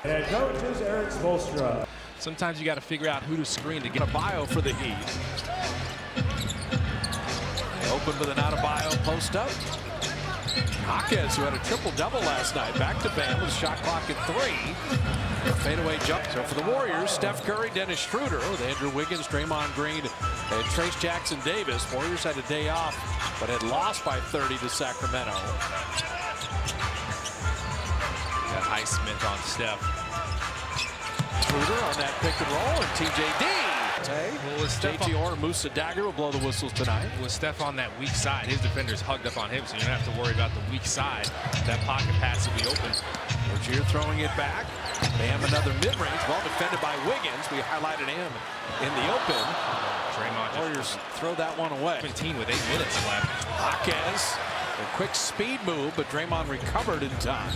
Head coach is Erik Spoelstra. Sometimes you got to figure out who to screen to get Adebayo for the Heat. Open with an Adebayo post up. Jaquez, who had a triple-double last night, back to Bam with a shot clock at 3. Fadeaway jump. So for the Warriors, Steph Curry, Dennis Schroeder, with Andrew Wiggins, Draymond Green, and Trayce Jackson-Davis. Warriors had a day off, but had lost by 30 to Sacramento. Got Highsmith on Steph. Schroeder on that pick and roll, and TJD. Well, with Steph JT or Musa Dagger will blow the whistles tonight. With Steph on that weak side, his defenders hugged up on him, so you don't have to worry about the weak side. That pocket pass will be open. Rozier throwing it back. Bam, another mid-range, well defended by Wiggins. We highlighted him in the open. Draymond Warriors throw that one away. 17 with 8 minutes left. Jaquez, a quick speed move, but Draymond recovered in time.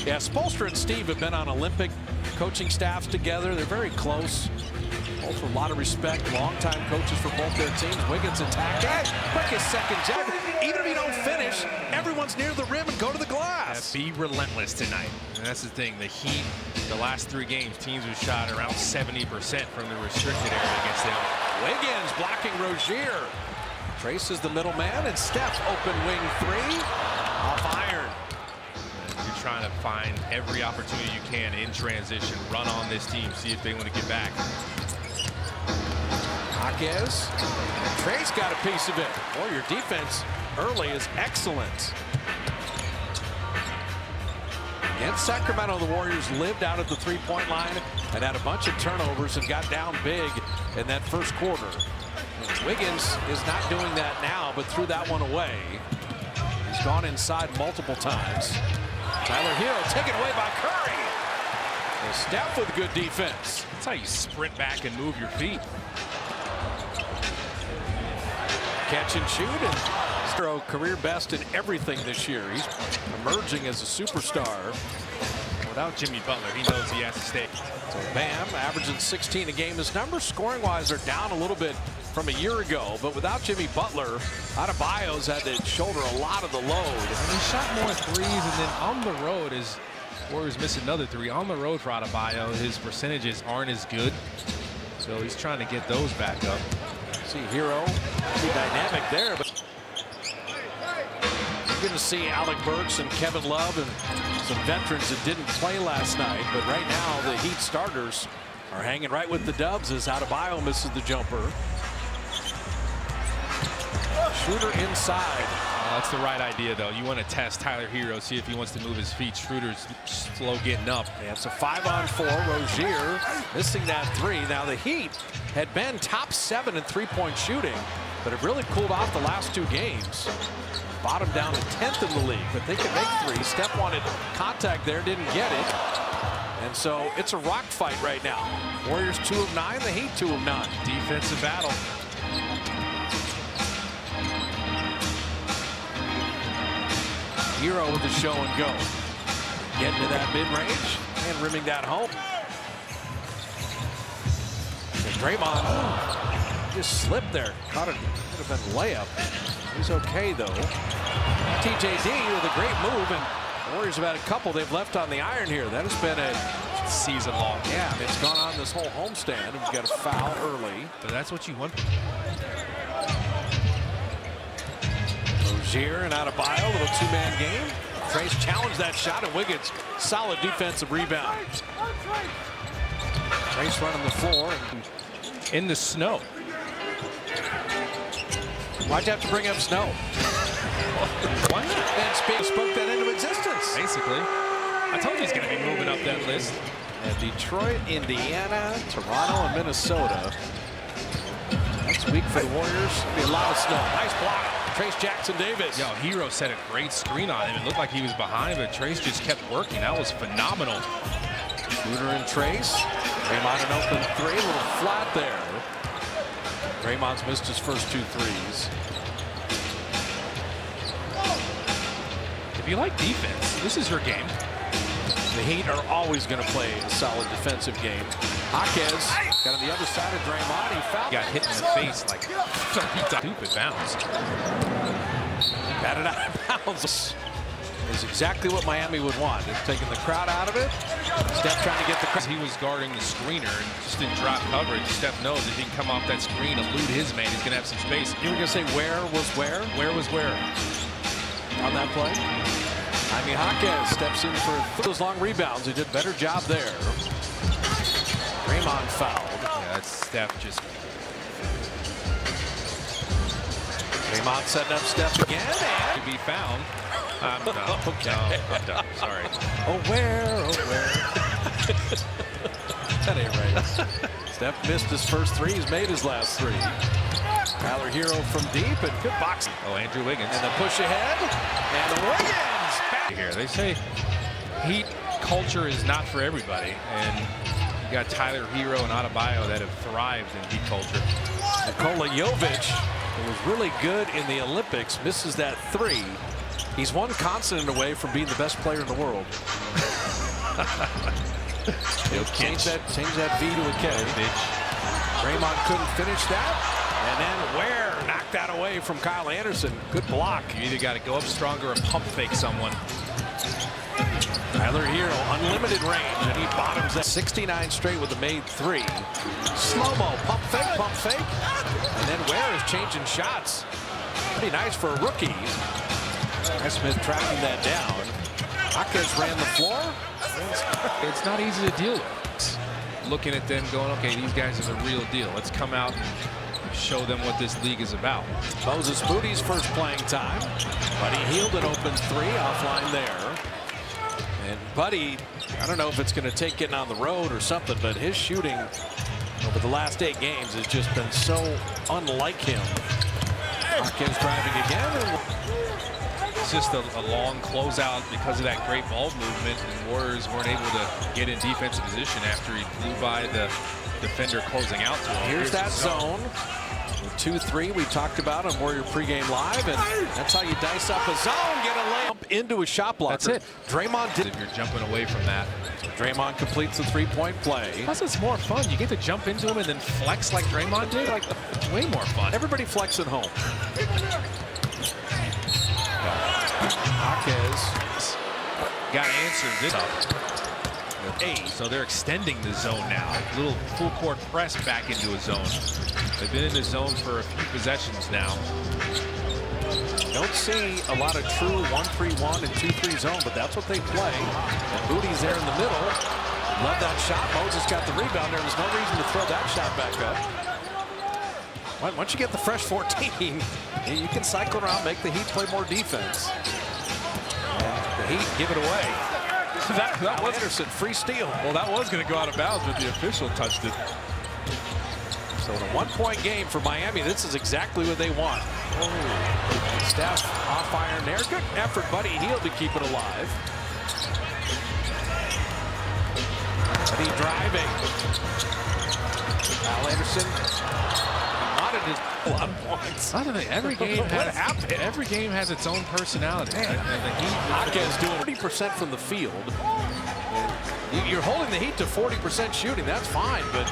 Yeah, Spoelstra and Steve have been on Olympic coaching staffs together. They're very close. Both with a lot of respect. Longtime coaches for both their teams. Wiggins attacking. Quickest second jab. Even if you don't finish, everyone's near the rim and go to the glass. Be relentless tonight. And that's the thing. The Heat, the last 3 games, teams have shot around 70% from the restricted area against them. Wiggins blocking Rozier. Trayce is the middleman, and Steph open wing 3 off iron. You're trying to find every opportunity you can in transition. Run on this team. See if they want to get back. Jaquez. Trayce got a piece of it. Boy, your defense early is excellent. Against Sacramento, the Warriors lived out at the three-point line and had a bunch of turnovers and got down big in that first quarter. Wiggins is not doing that now, but threw that one away. He's gone inside multiple times. Tyler Hero taken away by Curry. And Steph with good defense. That's how you sprint back and move your feet. Catch and shoot, and Hero career best in everything this year. He's emerging as a superstar. Without Jimmy Butler, he knows he has to stay. So Bam averaging 16 a game. His numbers scoring-wise are down a little bit from a year ago, but without Jimmy Butler, Adebayo's had to shoulder a lot of the load. And he shot more threes, and then on the road, his Warriors missed another 3. On the road for Adebayo, his percentages aren't as good, so he's trying to get those back up. See Hero be dynamic there, but you're going to see Alec Burks and Kevin Love and some veterans that didn't play last night, but right now the Heat starters are hanging right with the Dubs as Adebayo misses the jumper. Schroeder inside. That's the right idea, though. You want to test Tyler Hero, see if he wants to move his feet. Schroeder's slow getting up. Yeah, it's a 5-on-4. Rozier missing that 3. Now the Heat had been top 7 in three-point shooting, but have really cooled off the last 2 games. Bottom down to 10th in the league, but they can make 3. Steph wanted contact there, didn't get it. And so it's a rock fight right now. Warriors 2 of 9, the Heat 2 of 9. Defensive battle. Hero with the show and go. Getting to that mid-range and rimming that home. And Draymond just slipped there. Thought it could have been layup. He's okay though. TJD with a great move, and the Warriors have had a couple they've left on the iron here. That has been a season long. Yeah, I mean, it's gone on this whole homestand, and we've got a foul early. But that's what you want. Rozier and Adebayo, little 2-man game. Trayce challenged that shot, and Wiggins, solid defensive rebound. Trayce running the floor. And in the snow. Why'd you have to bring up snow? What? And spoke that into existence. Basically. I told you he's going to be moving up that list. And Detroit, Indiana, Toronto, and Minnesota. Next week for the Warriors, be a lot of snow. Nice block. Trayce Jackson-Davis. Yo, Hero set a great screen on him. It looked like he was behind, but Trayce just kept working. That was phenomenal. Schroeder and Trayce. Draymond an open 3, a little flat there. Draymond's missed his first 2 threes. If you like defense, this is your game. The Heat are always going to play a solid defensive game. Jaquez got on the other side of Draymond. He fouled. Got hit in the face like stupid bounce. Batted out of bounds. is exactly what Miami would want. It's taking the crowd out of it. Steph trying to get the crowd. He was guarding the screener and just didn't drop coverage. Steph knows if he can come off that screen, elude his man, he's going to have some space. You were going to say where was where? Where was where? On that play. Jaime Jaquez steps in for those long rebounds. He did a better job there. Draymond fouled. Yeah, that's Steph just. Draymond setting up Steph again. And To be found. I'm done. Okay. No, I'm done. Sorry. oh, where? That ain't right. Steph missed his first three. He's made his last three. Tyler Hero from deep and good boxing. Oh, Andrew Wiggins. And the push ahead. And Wiggins back. Here, they say Heat culture is not for everybody. And you got Tyler Hero and Adebayo that have thrived in Heat culture. Nikola Jovic, who was really good in the Olympics, misses that three. He's one consonant away from being the best player in the world. change that V to a K. Draymond couldn't finish that. And then Ware knocked that away from Kyle Anderson. Good block. You either got to go up stronger or pump fake someone. Tyler Hero, unlimited range, and he bottoms that 69 straight with a made three. Slow-mo, pump fake. And then Ware is changing shots. Pretty nice for a rookie. Smith tracking that down. Jaquez ran the floor. It's not easy to deal with. Looking at them going, okay, these guys are the real deal. Let's come out and show them what this league is about. Moses Moody's first playing time. Buddy Hield an open three offline there. And Buddy, I don't know if it's going to take getting on the road or something, but his shooting over the last 8 games has just been so unlike him. Jaquez driving again. It's just a long closeout because of that great ball movement, and Warriors weren't able to get in defensive position after he flew by the defender closing out to him. Here's that zone. 2-3 we talked about on Warrior pregame live, and that's how you dice up a zone, get a layup into a shot blocker. That's it. Draymond did. If you're jumping away from that. Draymond completes the three-point play. Plus, it's more fun. You get to jump into him and then flex like Draymond did. Like, way more fun. Everybody flex at home. Jaquez got answered this up. 8. So they're extending the zone now. Little full court press back into a zone. They've been in the zone for a few possessions now. Don't see a lot of true 1-3-1 and 2-3 zone, but that's what they play. And Moody's there in the middle. Love that shot. Moses got the rebound there. There's no reason to throw that shot back up. Once you get the fresh 14, you can cycle around, make the Heat play more defense. And the Heat give it away. That was Anderson, free steal. Well, that was going to go out of bounds, but the official touched it. So in a one-point game for Miami, this is exactly what they want. Oh. Steph off iron there. Good effort, Buddy Hield to keep it alive. Buddy driving. Kyle Anderson wanted to a lot of points. Every game has its own personality. And the Heat, Jaquez doing 40% from the field. You're holding the Heat to 40% shooting. That's fine, but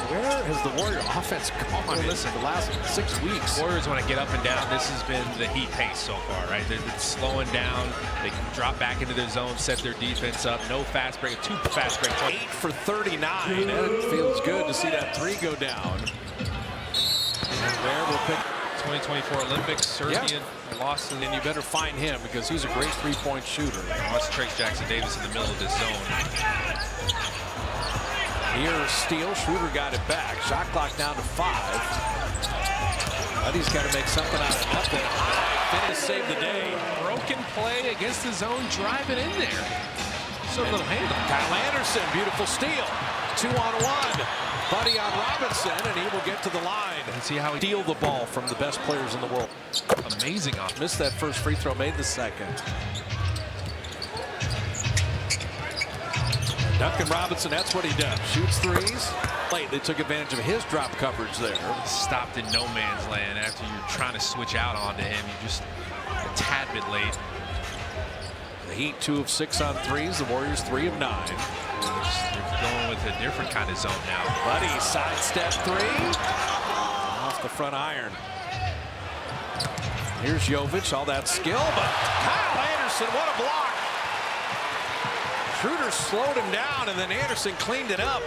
where has the Warrior offense gone in the last 6 weeks? Warriors want to get up and down. This has been the Heat pace so far, right? They've been slowing down. They can drop back into their zone, set their defense up. No fast break, 2 fast break. 8 for 39. It feels good to see that 3 go down. And Ware will pick 2024 Olympics, Serbian lost, and then you better find him because he's a great three-point shooter. Watch Trace Jackson Davis in the middle of this zone. Here, steal. Schroeder got it back. Shot clock down to 5. Buddy's got to make something out of nothing. Finish, save the day. Broken play against the zone, driving in there. So a little handle. Kyle Anderson, beautiful steal. 2-on-1. Buddy on Robinson, and he will get to the line. And see how he steal the ball from the best players in the world. Amazing on. Missed that first free throw, made the second. Duncan Robinson, that's what he does. Shoots threes. Late, they took advantage of his drop coverage there. Stopped in no man's land after you're trying to switch out onto him. You just a tad bit late. The Heat 2 of 6 on threes. The Warriors 3 of 9. They're going with a different kind of zone now. Buddy, sidestep 3. Off the front iron. Here's Jovic, all that skill, but Kyle Anderson Anderson, what a block. Schroeder slowed him down, and then Anderson cleaned it up.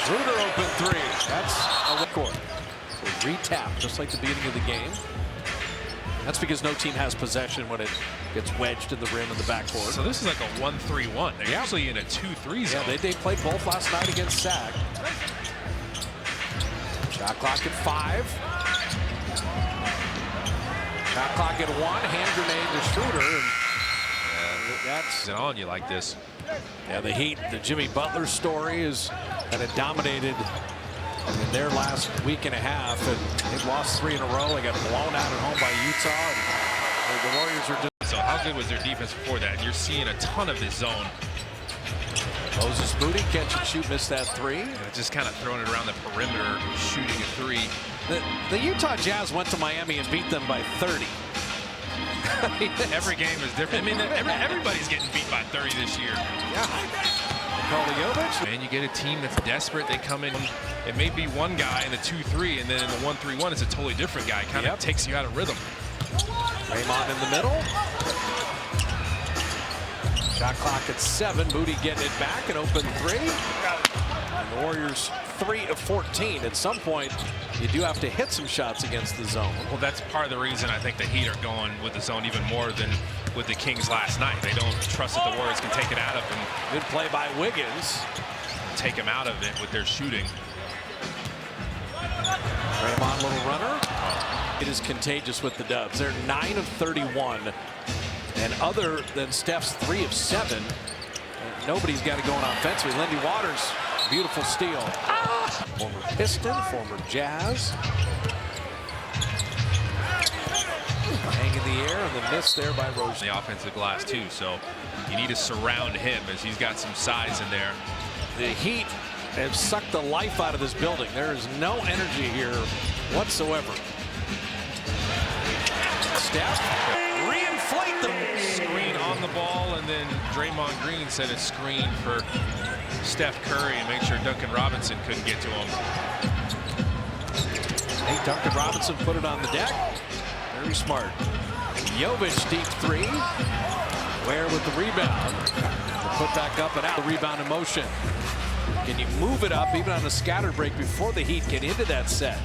Schroeder open three. That's a record. So re-tap, just like the beginning of the game. That's because no team has possession when it gets wedged in the rim in the backcourt. So this is like a 1-3-1. They're usually in a 2-3 zone. Yeah, they played both last night against SAC. Shot clock at 5. Shot clock at 1. Hand grenade to Schroeder. And that's it on you like this. Yeah, the Heat, the Jimmy Butler story is that it dominated in their last week and a half, and they've lost 3 in a row. They got blown out at home by Utah, and the Warriors are just... So how good was their defense before that? You're seeing a ton of this zone. Moses Moody, catch and shoot, missed that 3. Just kind of throwing it around the perimeter, shooting a 3. The Utah Jazz went to Miami and beat them by 30. Every game is different. I mean, everybody's getting beat by 30 this year. Yeah. Nikola Jovic. And you get a team that's desperate. They come in. It may be one guy in the 2-3, and then in the 1-3-1, it's a totally different guy. Kind of takes you out of rhythm. Draymond in the middle. Shot clock at 7. Moody getting it back, an open 3. And the Warriors 3 of 14. At some point, you do have to hit some shots against the zone. Well, that's part of the reason I think the Heat are going with the zone even more than with the Kings last night. They don't trust that the Warriors can take it out of them. Good play by Wiggins. Take them out of it with their shooting. Draymond, little runner. It is contagious with the Dubs. They're 9 of 31. And other than Steph's 3 of 7, nobody's got it going offensively. Lindy Waters, beautiful steal. Former Piston, former Jazz. Hang in the air, and the miss there by Rozier. The offensive glass too, so you need to surround him as he's got some size in there. The Heat have sucked the life out of this building. There is no energy here whatsoever. Steph, reinflate them. Screen on the ball, and then Draymond Green set a screen for Steph Curry and make sure Duncan Robinson couldn't get to him. Hey, Duncan Robinson put it on the deck. Very smart. Jovic deep 3. Ware with the rebound. Put back up and out. The rebound in motion. Can you move it up even on a scattered break before the Heat get into that set?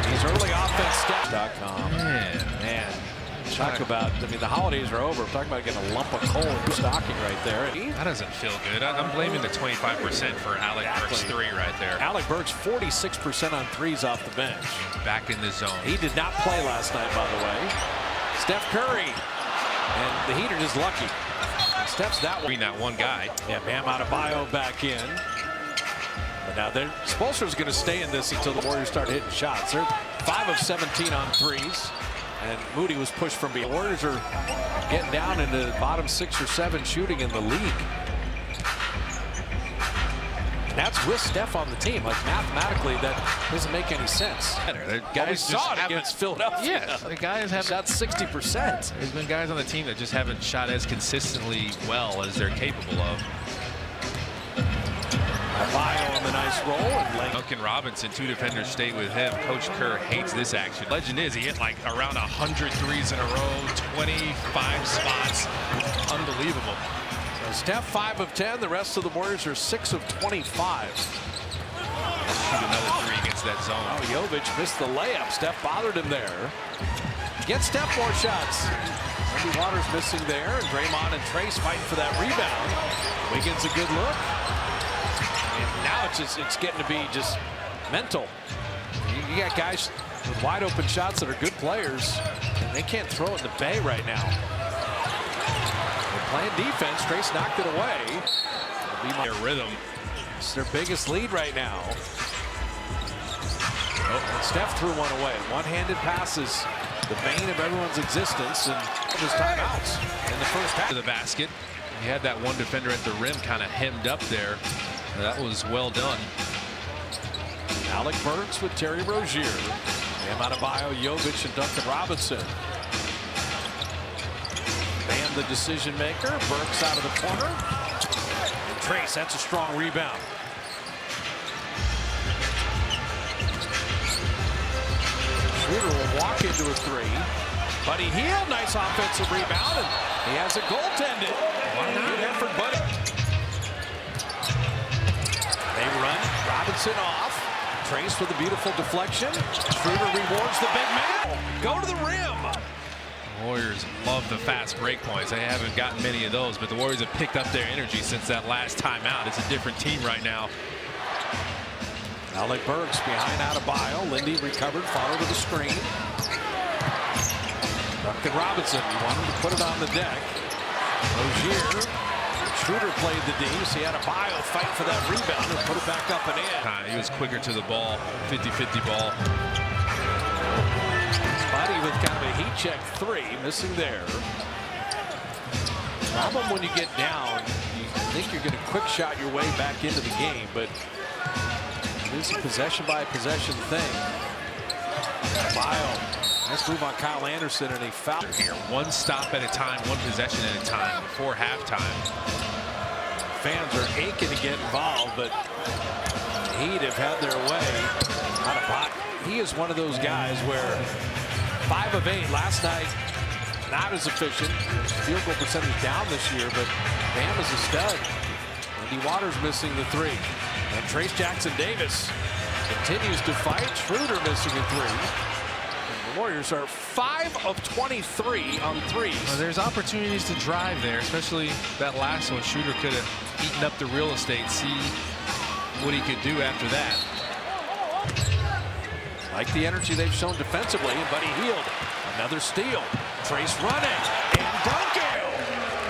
These early offense Steph.com. Man. Talk about, I mean, the holidays are over. I'm talking about getting a lump of coal in stocking right there. That doesn't feel good. I'm blaming the 25% for Alec Burks' 3 right there. Alec Burks 46% on 3s off the bench. Back in the zone. He did not play last night, by the way. Steph Curry. And the Heat are just lucky. And Steph's that one. That one guy. Yeah, Bam Adebayo back in. But now Spoelstra's going to stay in this until the Warriors start hitting shots. They're 5 of 17 on 3s. And Moody was pushed from behind. The Warriors are getting down into the bottom 6 or 7 shooting in the league. And that's with Steph on the team. Like, mathematically, that doesn't make any sense. The Guys we saw it against Philadelphia. Yeah, the guys have shot 60%. There's been guys on the team that just haven't shot as consistently well as they're capable of. Adebayo on the nice roll. And Duncan Robinson, 2 defenders stay with him. Coach Kerr hates this action. Legend is he hit like around 100 threes in a row, 25 spots. Unbelievable. So Steph 5 of 10. The rest of the Warriors are 6 of 25. Shoot another 3 against that zone. Oh, Jovic missed the layup. Steph bothered him there. Get Steph more shots. Lindy Waters missing there. And Draymond and Trace fighting for that rebound. Wiggins a good look. And now it's getting to be just mental. You got guys with wide open shots that are good players, and they can't throw it in the bay right now. They're playing defense. Trace knocked it away. Their rhythm. It's their biggest lead right now. Oh, and Steph threw one away. One-handed passes, the bane of everyone's existence, and his timeouts in the first half. To the basket. He had that one defender at the rim kind of hemmed up there. That was well done. Alec Burks with Terry Rozier. Bam Adebayo, Jovic, and Duncan Robinson. Bam the decision maker. Burks out of the corner. And Trace, that's a strong rebound. Schroeder will walk into a 3. Buddy Hield, nice offensive rebound, and he has a goaltended. Good effort, Buddy. They run Robinson off. Trace with a beautiful deflection. Schroeder rewards the big man. Go to the rim. Warriors love the fast break points. They haven't gotten many of those, but the Warriors have picked up their energy since that last timeout. It's a different team right now. Alec Burks behind Adebayo. Lindy recovered, followed to the screen. Duncan Robinson, he wanted to put it on the deck. Rozier. Schroeder played the D. So he had Adebayo fight for that rebound and put it back up and in. He was quicker to the ball, 50-50 ball. Buddy with kind of a heat check three, missing there. Problem when you get down, you think you're going to quick shot your way back into the game, but it is a possession by possession thing. Adebayo, nice move on Kyle Anderson, and he fouled here. One stop at a time, one possession at a time before halftime. Fans are aching to get involved, but the Heat have had their way. Adebayo, he is one of those guys where 5 of 8 last night, not as efficient. Field goal percentage down this year, but Bam is a stud. Andy Waters missing the 3. And Trace Jackson Davis continues to fight. Schroeder missing a 3. And the Warriors are 5 of 23 on threes. Well, there's opportunities to drive there, especially that last one. Schroeder could have eaten up the real estate, see what he could do after that. Like the energy they've shown defensively, and Buddy Hield, another steal. Trace running, and Duncan.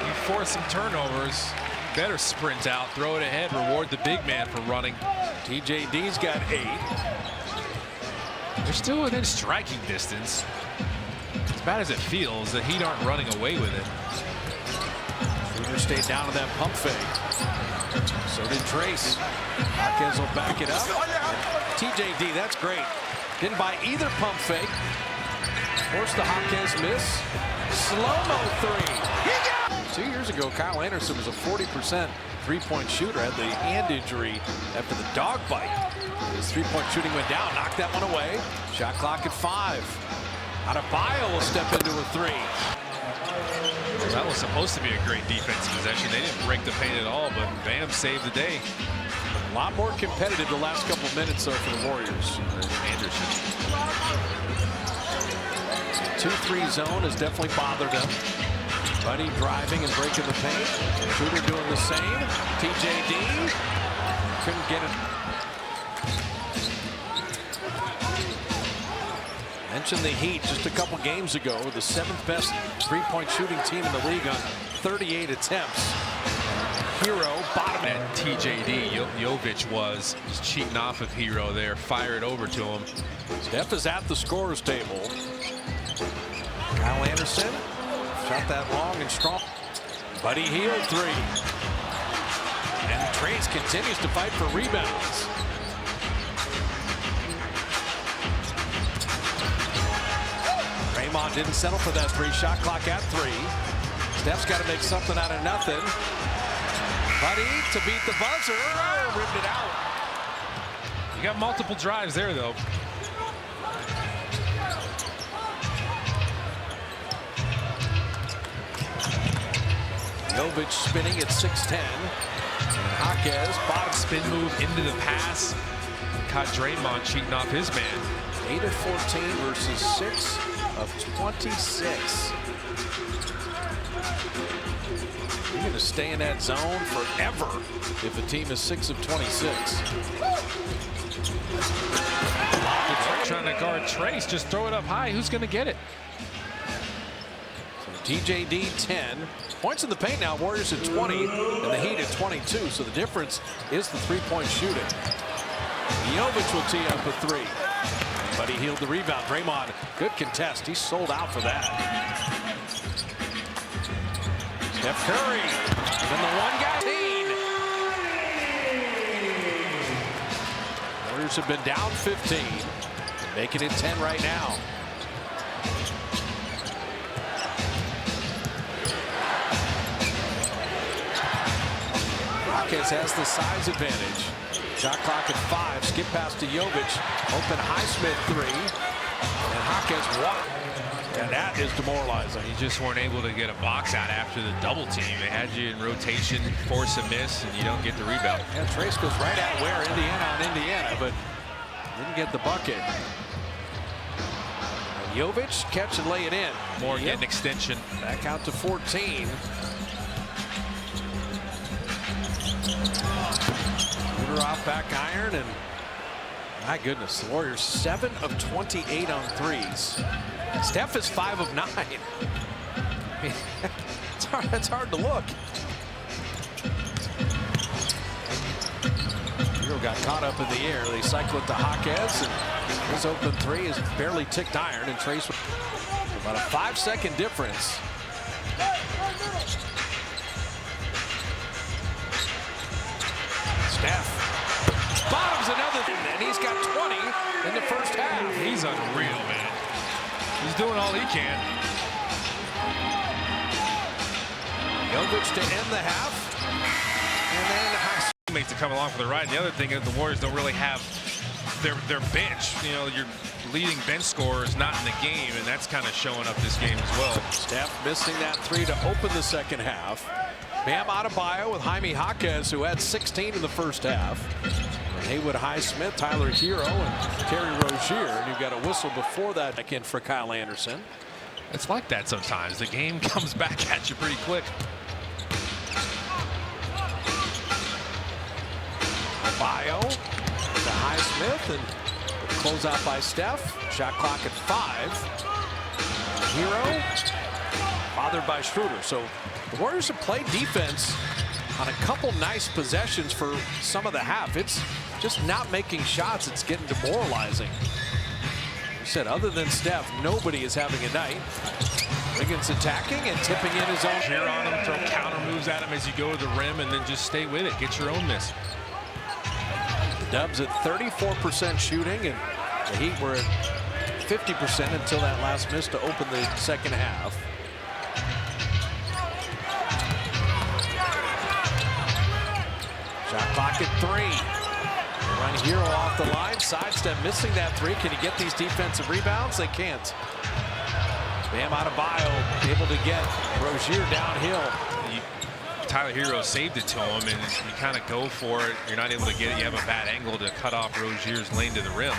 You force some turnovers, better sprint out, throw it ahead, reward the big man for running. TJD's got 8. They're still within striking distance. As bad as it feels, the Heat aren't running away with it. Schroeder stayed down to that pump fake. So did Trace. Hawkins will back it up. TJD, that's great. Didn't buy either pump fake. Forced the Hawkins miss. Slow-mo 3. 2 years ago, Kyle Anderson was a 40% three-point shooter. Had the hand injury after the dog bite. His three-point shooting went down. Knocked that one away. Shot clock at 5. Adebayo will step into a 3. That was supposed to be a great defensive possession. They didn't break the paint at all, but Bam saved the day. A lot more competitive the last couple minutes, though, for the Warriors. Anderson. 2-3 zone has definitely bothered them. Buddy driving and breaking the paint. Schroeder doing the same. TJD couldn't get it. Mentioned the Heat just a couple games ago, the 7th best three-point shooting team in the league on 38 attempts. Hero bottom And TJD, Jovic was cheating off of Hero there, fire it over to him. Steph is at the scorer's table. Kyle Anderson shot that long and strong. Buddy Hield 3. And Trace continues to fight for rebounds. Draymond didn't settle for that 3. Shot clock at 3. Steph's got to make something out of nothing. Buddy to beat the buzzer. Oh, ripped it out. You got multiple drives there, though. Jovic spinning at 6'10". And Hawkins, bottom Spin move into the pass. Caught Draymond cheating off his man. 8 of 14 versus 6 of 26. You're going to stay in that zone forever if a team is 6 of 26. Trying to guard Trace, just throw it up high. Who's going to get it? So TJD 10 points in the paint now. Warriors at 20 and the Heat at 22. So the difference is the three-point shooting. Jovic will tee up a 3. Buddy Hield the rebound. Draymond, good contest. He's sold out for that. Steph Curry, then the one guy lead. Warriors have been down 15, making it 10 right now. Hawkins has the size advantage. Shot clock at 5. Skip pass to Jovic. Open Highsmith 3. And Hawkins walk. And that is demoralizing. You just weren't able to get a box out after the double team. They had you in rotation, force a miss, and you don't get the rebound. And Trace goes right at where Indiana on Indiana, but didn't get the bucket. Jovic catch and lay it in. More getting extension. Back out to 14. Off back iron, and my goodness, the Warriors 7 of 28 on threes. Steph is 5 of 9. I mean, it's hard to look. Hero got caught up in the air. They cycle it to Jaquez, and his open three is barely ticked iron, and Trace about a 5-second difference. Steph bottoms another, and he's got 20 in the first half. He's unreal, man. He's doing all he can. Jovic to end the half, and then teammates to come along for the ride. And the other thing is the Warriors don't really have their bench. You know, your leading bench scorer is not in the game, and that's kind of showing up this game as well. Steph missing that three to open the second half. Bam Adebayo with Jaime Jaquez, who had 16 in the first half. Haywood Highsmith, Tyler Hero, and Terry Rozier. And you've got a whistle before that again for Kyle Anderson. It's like that sometimes. The game comes back at you pretty quick. Adebayo to Highsmith, and close out by Steph. Shot clock at 5. Hero bothered by Schroeder. So the Warriors have played defense on a couple nice possessions for some of the half. It's just not making shots. It's getting demoralizing. You said other than Steph, nobody is having a night. Wiggins attacking and tipping in his own. Cheer on him, throw counter moves at him as you go to the rim, and then just stay with it. Get your own miss. The Dubs at 34% shooting, and the Heat were at 50% until that last miss to open the second half. Shot clock at 3. Run Hero off the line, sidestep, missing that three. Can he get these defensive rebounds? They can't. Bam Adebayo able to get Rozier downhill. Tyler Hero saved it to him, and you kind of go for it. You're not able to get it. You have a bad angle to cut off Rozier's lane to the rim.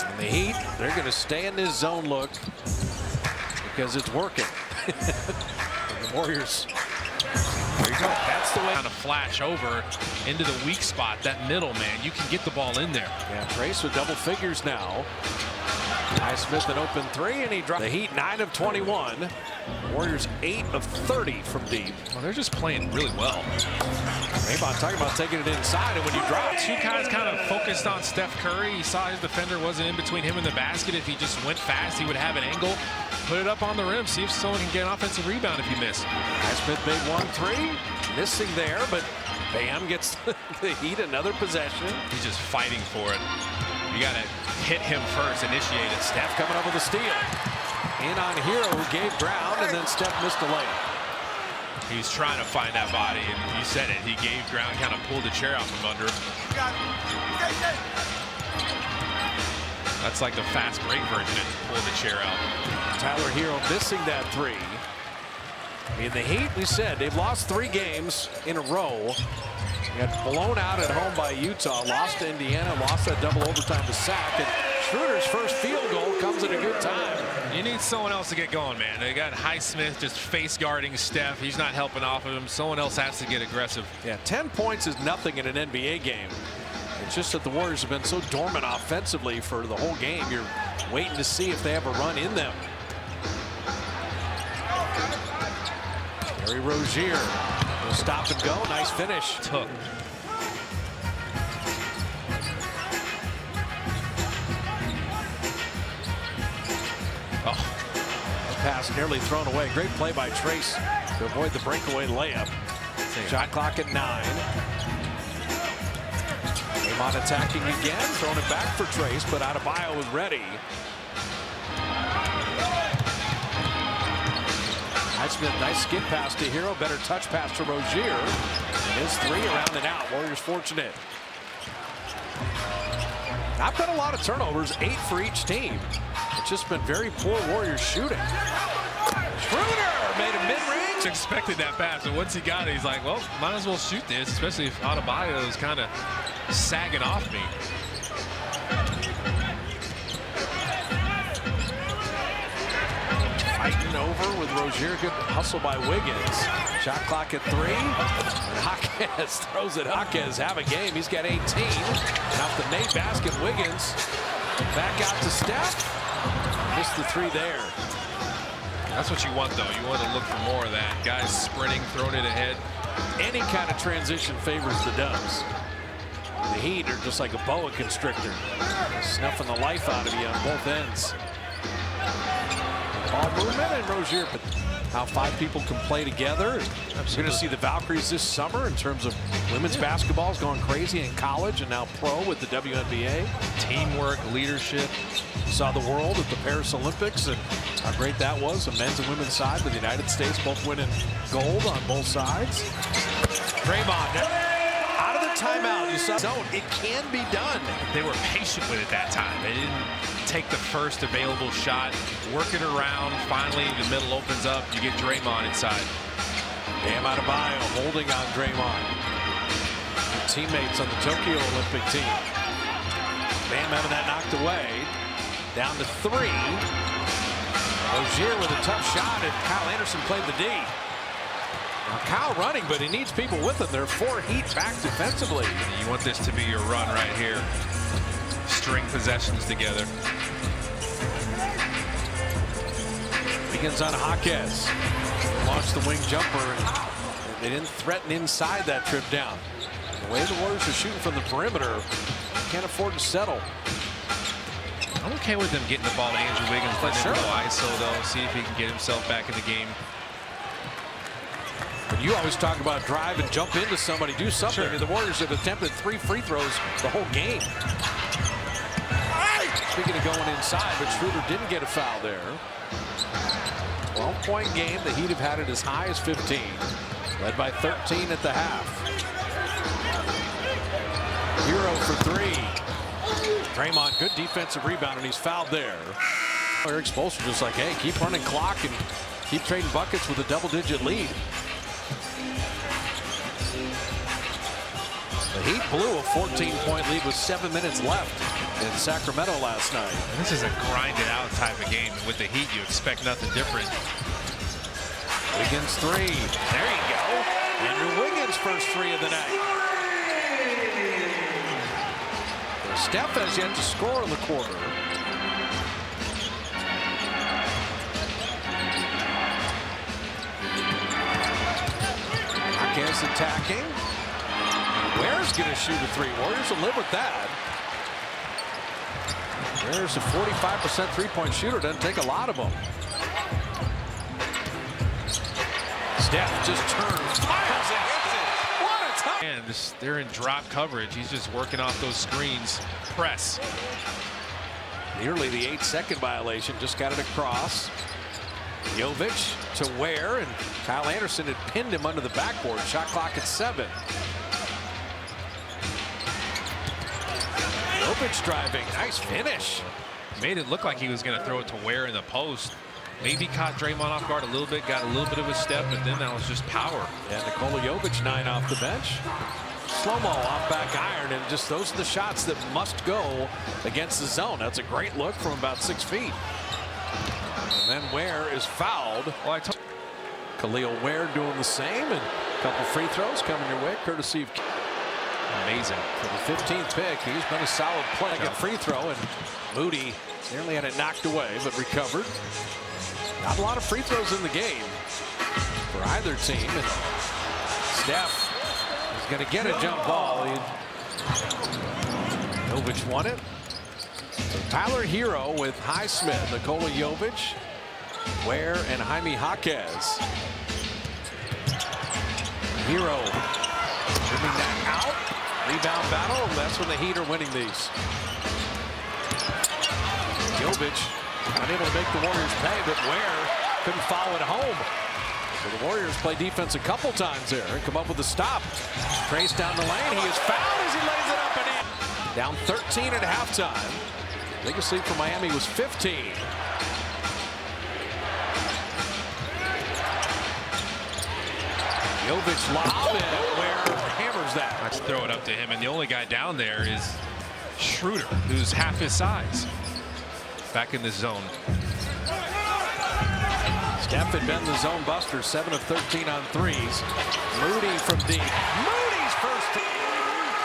And the Heat, they're going to stay in this zone look because it's working. And the Warriors. There you go. That's the way. Kind of flash over into the weak spot, that middle, man. You can get the ball in there. Yeah, Trace with double figures now. Highsmith an open three, and he dropped. The Heat 9 of 21. Warriors 8 of 30 from deep. Well, they're just playing really well. Raymond talking about taking it inside, and when you drop. Two guys kind of focused on Steph Curry. He saw his defender wasn't in between him and the basket. If he just went fast, he would have an angle. Put it up on the rim. See if someone can get an offensive rebound if you miss. Highsmith made 1-3. Missing there, but Bam gets the Heat another possession. He's just fighting for it. You got to hit him first, initiate it. Steph coming up with a steal. In on Hero, who gave ground, and then Steph missed a layup. He's trying to find that body, and you said it. He gave ground, kind of pulled the chair out from under him. That's like the fast break version, pull the chair out. Tyler Hero missing that three. In the Heat, we said they've lost 3 games in a row. They got blown out at home by Utah, lost to Indiana, lost that double overtime to Sac, and Schroeder's first field goal comes at a good time. You need someone else to get going, man. They got Highsmith just face guarding Steph. He's not helping off of him. Someone else has to get aggressive. Yeah, 10 points is nothing in an NBA game. It's just that the Warriors have been so dormant offensively for the whole game. You're waiting to see if they have a run in them. Terry Rozier will stop and go. Nice finish. Took. Pass nearly thrown away. Great play by Trace to avoid the breakaway layup. Shot clock at 9. Draymond attacking again, throwing it back for Trace, but Adebayo was ready. Highsmith, nice skid pass to Hero, better touch pass to Rozier. His 3 around and out. Warriors fortunate. Not been a lot of turnovers, 8 for each team. it's just been very poor Warriors shooting. Schroeder made a mid-range. Expected that pass, and once he got it, he's like, well, might as well shoot this, especially if Adebayo is kind of sagging off me. Fighting over with Rozier. Good hustle by Wiggins. Shot clock at 3. And Jaquez throws it. Jaquez have a game. He's got 18. And off the Nate basket, Wiggins back out to Steph. Missed the 3 there. That's what you want, though. You want to look for more of that. Guys sprinting, throwing it ahead. Any kind of transition favors the Dubs. The Heat are just like a boa constrictor, snuffing the life out of you on both ends. Ball movement and Rozier. But how 5 people can play together. We're going to see the Valkyries this summer in terms of women's basketball is going crazy in college and now pro with the WNBA. Teamwork, leadership. Saw the world at the Paris Olympics and how great that was. The men's and women's side with the United States both winning gold on both sides. Draymond out of the timeout. You saw zone. It can be done. They were patient with it that time. They didn't take the first available shot, work it around. Finally, the middle opens up. You get Draymond inside. Bam Adebayo holding on Draymond. Your teammates on the Tokyo Olympic team. Bam having that knocked away. Down to 3. Rozier with a tough shot, and Kyle Anderson played the D. Now Kyle running, but he needs people with him. There are 4 Heat back defensively. You want this to be your run right here. String possessions together. Begins on Jaquez. Launched the wing jumper, and they didn't threaten inside that trip down. The way the Warriors are shooting from the perimeter, can't afford to settle. I'm okay with them getting the ball to Andrew Wiggins, letting him go ISO though, see if he can get himself back in the game. But you always talk about drive and jump into somebody, do something. Sure. The Warriors have attempted 3 free throws the whole game. Speaking of going inside, but Schroeder didn't get a foul there. 12-point game. The Heat have had it as high as 15. Led by 13 at the half. Hero for 3. Draymond, good defensive rebound, and he's fouled there. Erik Spoelstra just like, hey, keep running clock and keep trading buckets with a double-digit lead. The Heat blew a 14-point lead with 7 minutes left in Sacramento last night. And this is a grinded-out type of game. With the Heat, you expect nothing different. Wiggins 3. There you go. Andrew Wiggins' first 3 of the night. Steph has yet to score in the quarter. Jaquez attacking. Ware's going to shoot a 3. Warriors will live with that. Ware's a 45% three-point shooter. Doesn't take a lot of them. Steph just turns, fires and hits it. What a time! And they're in drop coverage. He's just working off those screens. Press. Nearly the 8-second violation. Just got it across. Jovic to Ware, and Kyle Anderson had pinned him under the backboard. Shot clock at 7. Jovic driving. Nice finish. Made it look like he was going to throw it to Ware in the post. Maybe caught Draymond off guard a little bit, got a little bit of a step, but then that was just power. And Nikola Jovic 9 off the bench. Slow-mo off back iron, and just those are the shots that must go against the zone. That's a great look from about 6 feet. And then Ware is fouled. Well, Khalil Ware doing the same, and a couple free throws coming your way, courtesy of amazing. For the 15th pick, he's been a solid play. A free throw, and Moody nearly had it knocked away, but recovered. Not a lot of free throws in the game for either team. And Steph is going to get a jump ball. Jovic won it. So Tyler Hero with Highsmith, Nikola Jovic, Ware, and Jaime Jaquez. Hero moving that out. Rebound battle. That's when the Heat are winning these. Jovic unable to make the Warriors pay, but Ware couldn't follow it home. So the Warriors play defense a couple times there and come up with a stop. Trace down the lane. He is fouled as he lays it up and in. Down 13 at halftime. Biggest lead for Miami was 15. Jovic lob, and Ware hammers that. Let's throw it up to him, and the only guy down there is Schroeder, who's half his size. Back in the zone. Steph had been the zone buster, 7 of 13 on threes. Moody from deep. Moody's first.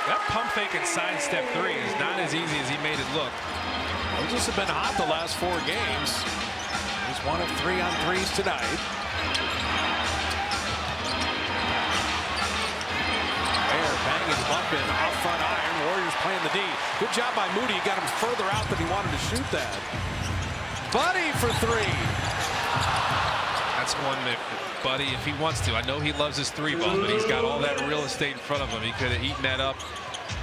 That pump fake and sidestep three is not as easy as he made it look. Moses have been hot the last 4 games. He's 1 of 3 on threes tonight. Ware banging, bumping, off front iron. Warriors playing the D. Good job by Moody. He got him further out than he wanted to shoot that. Buddy for 3. That's one that Buddy, if he wants to, I know he loves his 3-ball, but he's got all that real estate in front of him. He could have eaten that up,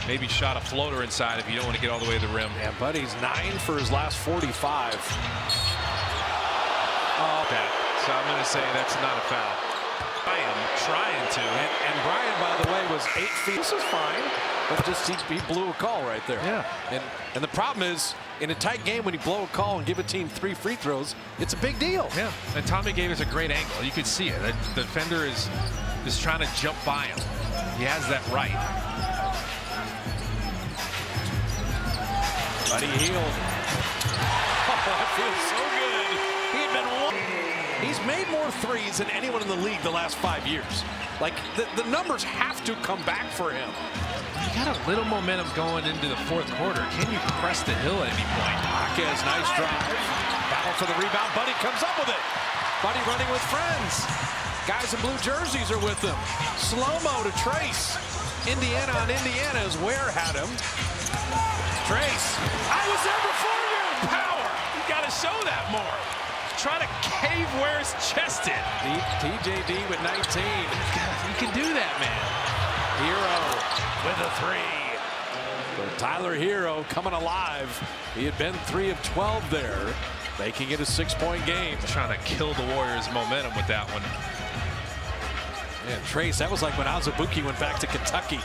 maybe shot a floater inside if you don't want to get all the way to the rim. Yeah, Buddy's 9 for his last 45. Oh, that. So I'm going to say that's not a foul. I am trying to. And Brian, by the way, was 8 feet. This is fine, but just he blew a call right there. Yeah. And the problem is, in a tight game, when you blow a call and give a team 3 free throws, it's a big deal. Yeah. And Tommy gave us a great angle. You could see it. The defender is trying to jump by him. He has that right. Buddy Hield. Oh, that feels so good. He had been one. He's made more threes than anyone in the league the last 5 years. Like, the numbers have to come back for him. You got a little momentum going into the 4th quarter. Can you press the hill at any point? Jaquez, nice drive. Battle for the rebound. Buddy comes up with it. Buddy running with friends. Guys in blue jerseys are with him. Slow-mo to Trace. Indiana on Indiana as Ware had him. Trace. I was there before you. Power. You got to show that more. Trying to cave Ware's chest in. TJD with 19. You can do that, man. Hero with a 3. So Tyler Hero coming alive. He had been 3 of 12 there, making it a 6-point game. Trying to kill the Warriors' momentum with that one. And Trace, that was like when Azubuike went back to Kentucky.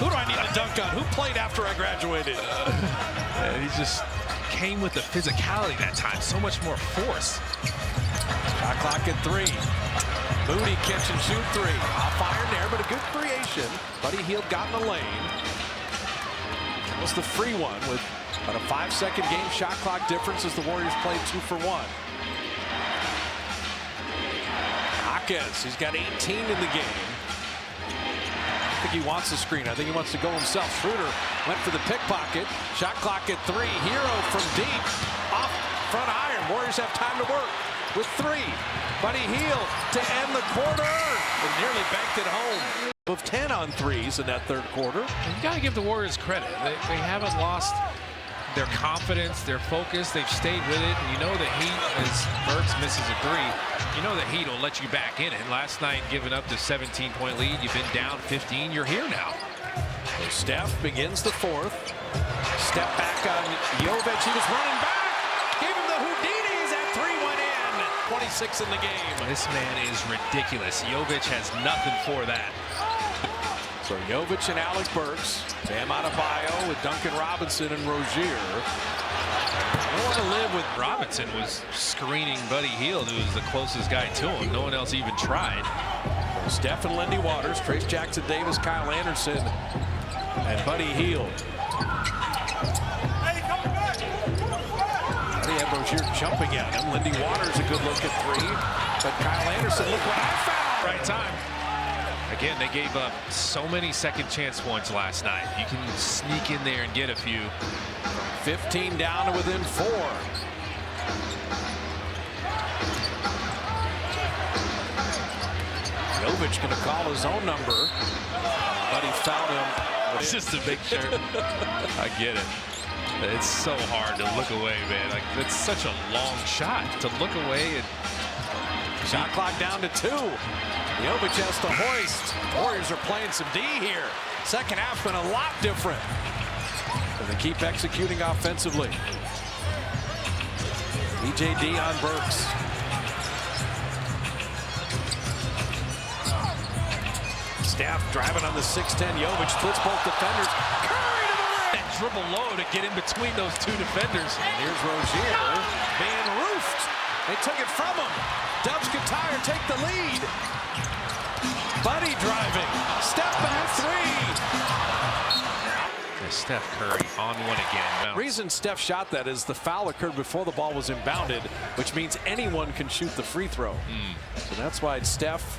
Who do I need to dunk on? Who played after I graduated? He just came with the physicality that time. So much more force. Shot clock at 3. Moody catch and shoot 3. Off iron there, but a good creation. Buddy Hield got in the lane. That was the free one with about a 5-second game shot clock difference as the Warriors played 2 for 1. Jaquez, he's got 18 in the game. I think he wants the screen. I think he wants to go himself. Schroeder went for the pickpocket. Shot clock at 3. Hero from deep. Off front iron. Warriors have time to work with 3. Buddy Hield to end the quarter. And nearly banked it home. Of 10 on threes in that 3rd quarter. You got to give the Warriors credit. They haven't lost their confidence, their focus. They've stayed with it. And you know the Heat, as Burks misses a 3, you know the Heat will let you back in it. Last night, giving up the 17-point lead, you've been down 15. You're here now. So Steph begins the 4th. Step back on Jovic. He was running back. Gave him the Houdinis. That 3 went in. 26 in the game. This man is ridiculous. Jovic has nothing for that. So Jovic and Alec Burks. Bam Adebayo with Duncan Robinson and Rozier. I don't want to live with Robinson was screening Buddy Hield, who was the closest guy to him. No one else even tried. Steph and Lindy Waters, Trace Jackson Davis, Kyle Anderson, and Buddy Hield. Buddy had Rozier jumping at him. Lindy Waters a good look at 3. But Kyle Anderson, look what I found. Right time. Again, they gave up so many second chance points last night. You can sneak in there and get a few. 15 down to within 4. Jovic going to call his own number, but he fouled him. It's just a big shirt. I get it. It's so hard to look away, man. Like, it's such a long shot to look away. And shot clock down to 2. Jovic has to hoist. Warriors are playing some D here. Second half been a lot different. And they keep executing offensively. EJD on Burks. Steph driving on the 6'10". Jovic splits both defenders. Curry to the rim. dribble low to get in between those two defenders. And here's Rozier being roofed. They took it from him. Dubs Guitar take the lead. Buddy driving. Step back three. Steph Curry on one again. The reason Steph shot that is the foul occurred before the ball was inbounded, which means anyone can shoot the free throw. So that's why Steph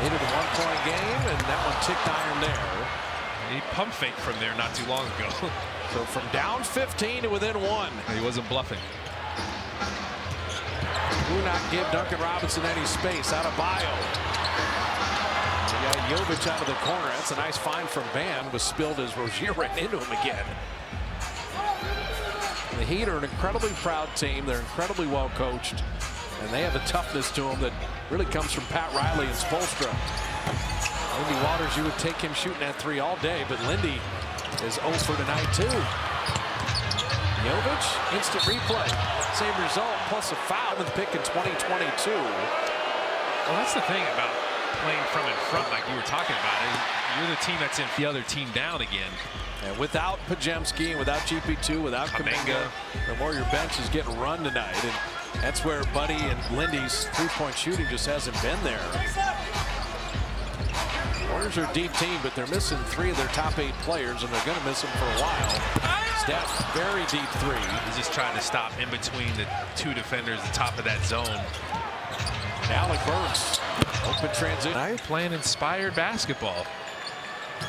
made it a one-point game, and that one ticked iron there. He pump faked from there not too long ago. So from down 15 to within 1. He wasn't bluffing. Do not give Duncan Robinson any space. Out of Bio. We got Jovic out of the corner. That's a nice find from Bam. Was spilled as Rozier ran into him again. The Heat are an incredibly proud team. They're incredibly well coached. And they have a toughness to them that really comes from Pat Riley and Spoelstra. Lindy Waters, you would take him shooting that three all day, but Lindy is 0 for tonight too. Jovic, instant replay. Same result, plus a foul with the pick in 2022. Well, that's the thing about playing from in front, like you were talking about. You're the team that's in the other team down again. And without Pajemski, and without GP2, without Kuminga, the Warrior bench is getting run tonight. And that's where Buddy and Lindy's three-point shooting just hasn't been there. Warriors are a deep team, but they're missing 3 of their top 8 players, and they're going to miss them for a while. Steph, very deep three. He's just trying to stop in between the two defenders, the top of that zone. And Alec Burks, open transition. They're playing inspired basketball.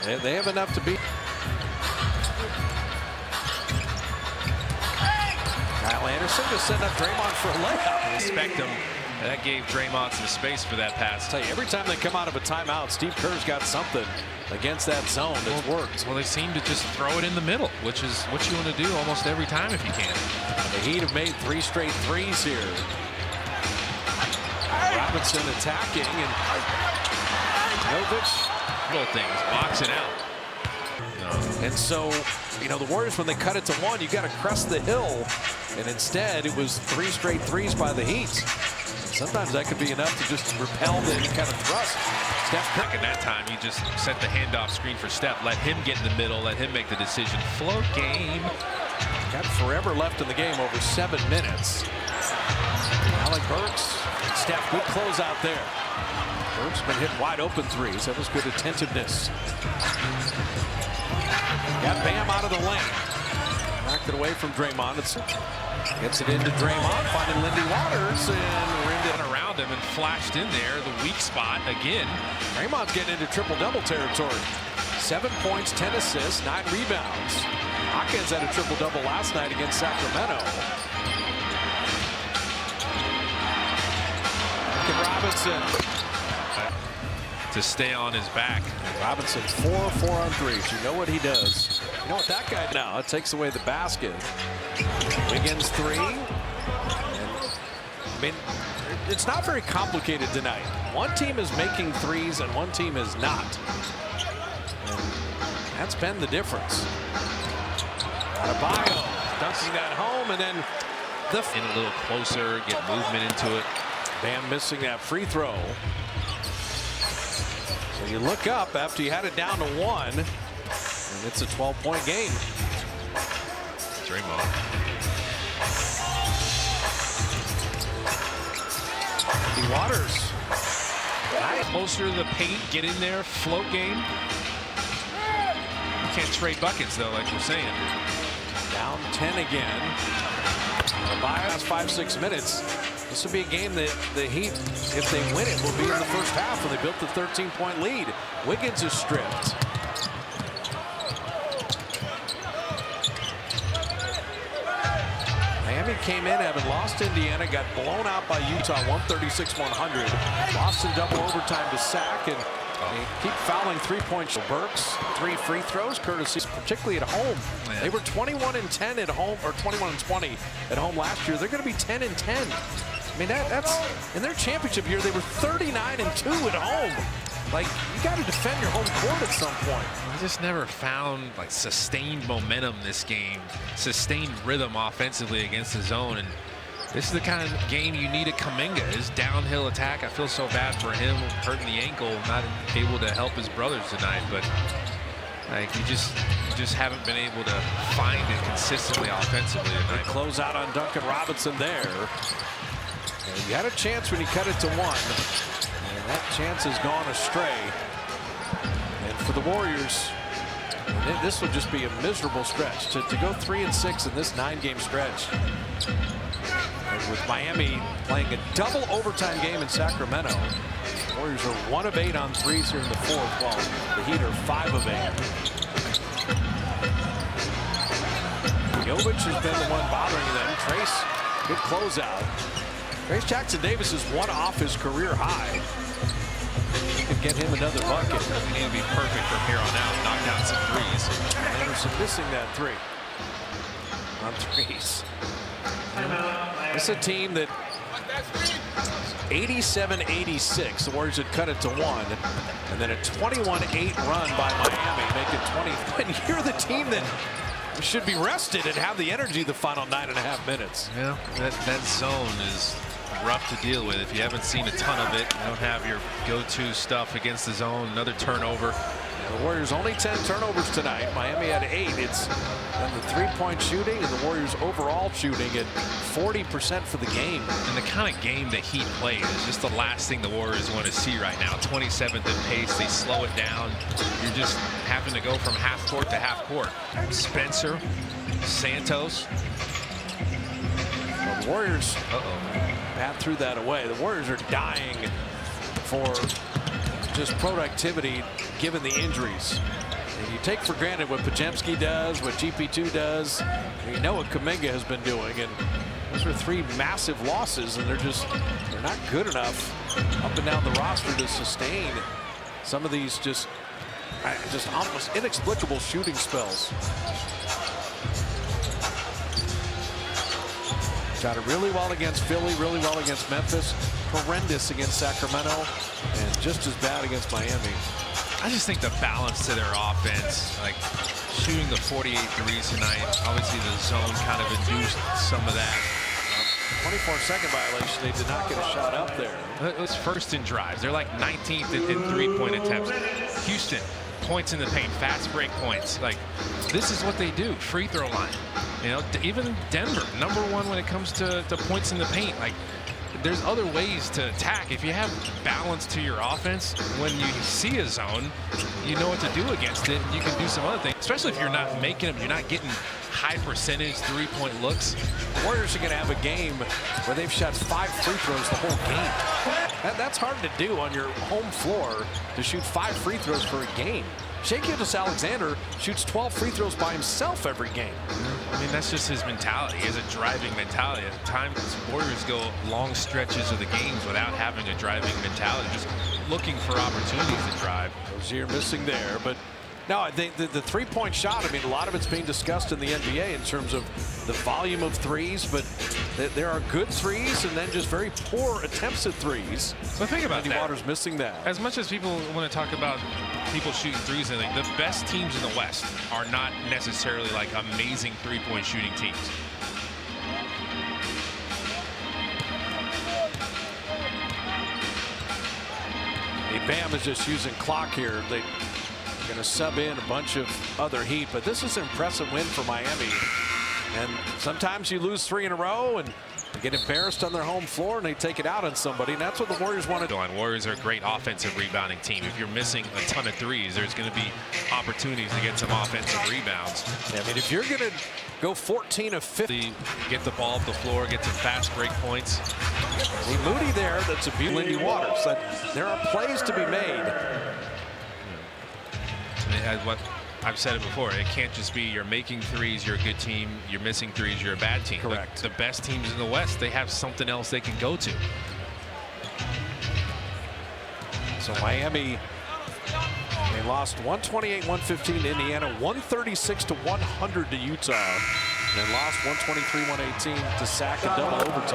They have enough to beat. Kyle Anderson just setting up Draymond for a layup. Respect him. That gave Draymond some space for that pass. I tell you, every time they come out of a timeout, Steve Kerr's got something against that zone that's worked. Well, they seem to just throw it in the middle, which is what you want to do almost every time if you can. The Heat have made 3 straight threes here. Robinson attacking, and Jovic. Little things, boxing out. And so, you know, the Warriors, when they cut it to 1, you got to crest the hill. And instead, it was 3 straight threes by the Heat. Sometimes that could be enough to just repel the kind of thrust. Steph Curry, that time, you just set the handoff screen for Steph. Let him get in the middle. Let him make the decision. Flow game. Got forever left in the game, over 7 minutes. Alec Burks and Steph, good close out there. Burks been hitting wide open threes. That was good attentiveness. Got Bam out of the lane. Knocked it away from Draymond. Gets it into Draymond, finding Lindy Waters, and ringed it around him and flashed in there, the weak spot again. Draymond's getting into triple-double territory. 7 points, 10 assists, 9 rebounds. Hawkins had a triple-double last night against Sacramento. Robinson to stay on his back. Robinson 4 on threes. You know what he does. You know what that guy now? It takes away the basket. Wiggins 3. And, I mean, it's not very complicated tonight. One team is making threes and one team is not. And that's been the difference. Adebayo dunking that home, and then in a little closer, get movement into it. Bam missing that free throw. So you look up after you had it down to 1, and it's a 12-point game. Draymond. Lindy Waters. Closer to the paint, get in there, float game. You can't trade buckets though, like we're saying. Down 10 again. Last 5-6 minutes. This will be a game that the Heat, if they win it, will be in the first half when they built the 13-point lead. Wiggins is stripped. Miami came in having lost Indiana, got blown out by Utah 136-100. Lost in double overtime to Sac, and they keep fouling three-point. Burks, 3 free throws, courtesy, particularly at home. Man. They were 21-10 at home, or 21-20 at home last year. They're going to be 10-10. I mean, that's in their championship year, they were 39-2 at home. Like, you got to defend your home court at some point. I just never found like sustained momentum this game, sustained rhythm offensively against the zone. And this is the kind of game you need at Kuminga. His downhill attack, I feel so bad for him, hurting the ankle, not able to help his brothers tonight. But Like you just haven't been able to find it consistently offensively tonight. Close out on Duncan Robinson there. And you had a chance when you cut it to one, and that chance has gone astray. And for the Warriors, this will just be a miserable stretch to go 3-6 in this 9-game stretch. And with Miami playing a double overtime game in Sacramento, the Warriors are 1 of 8 on threes here in the fourth, while the Heat are 5 of 8. Jovic has been the one bothering them. Trace, good closeout. Trace Jackson-Davis is 1 off his career high. Could get him another bucket. They need to be perfect from here on out. Knock down some threes. Anderson missing that 3 on threes. This is a team that 87-86. The Warriors had cut it to 1, and then a 21-8 run by Miami, make it 20. And you're the team that should be rested and have the energy the final 9.5 minutes. Yeah, that zone is rough to deal with. If you haven't seen a ton of it, you don't have your go-to stuff against the zone. Another turnover. The Warriors only 10 turnovers tonight. Miami had 8. It's then the three-point shooting and the Warriors overall shooting at 40% for the game. And the kind of game that Heat plays is just the last thing the Warriors want to see right now. 27th in pace. They slow it down. You're just having to go from half court to half court. Spencer, Santos. The Warriors bat threw that away. The Warriors are dying for just productivity given the injuries. And you take for granted what Podziemski does, what GP2 does. You know what Kuminga has been doing, and those are 3 massive losses, and they're not good enough up and down the roster to sustain some of these just almost inexplicable shooting spells. Shot it really well against Philly, really well against Memphis, horrendous against Sacramento, and just as bad against Miami. I just think the balance to their offense, like shooting the 48 threes tonight, obviously the zone kind of induced some of that. 24-second violation. They did not get a shot up there. It was first in drives. They're like 19th in three-point attempts. Houston, points in the paint, fast break points. Like, this is what they do. Free throw line. You know, even Denver, #1 when it comes to points in the paint. Like, there's other ways to attack. If you have balance to your offense, when you see a zone, you know what to do against it. You can do some other things, especially if you're not making them, you're not getting high percentage three-point looks. The Warriors are going to have a game where they've shot 5 free throws the whole game. That's hard to do on your home floor, to shoot 5 free throws for a game. Shai Gilgeous-Alexander shoots 12 free throws by himself every game. I mean, that's just his mentality. He has a driving mentality. At times, Warriors go long stretches of the games without having a driving mentality, just looking for opportunities to drive. Rozier missing there, but no, I think the three-point shot, I mean, a lot of it's being discussed in the NBA in terms of the volume of threes, but there are good threes and then just very poor attempts at threes. But think about Andy that. Waters missing that. As much as people want to talk about people shooting threes, and the best teams in the West are not necessarily like amazing three-point shooting teams. Bam is just using clock here. They're going to sub in a bunch of other Heat, but this is an impressive win for Miami. And sometimes you lose 3 in a row and they get embarrassed on their home floor and they take it out on somebody, and that's what the Warriors want to do. Warriors are a great offensive rebounding team. If you're missing a ton of threes, there's going to be opportunities to get some offensive rebounds. I mean, if you're going to go 14 of 50, get the ball off the floor, get some fast break points. See Moody there, that's a beauty. Lindy Waters. There are plays to be made. What I've said it before, it can't just be you're making threes, you're a good team, you're missing threes, you're a bad team. Correct. The best teams in the West, they have something else they can go to. So Miami, they lost 128-115 to Indiana, 136-100 to Utah, and then lost 123-118 to Sac in double overtime.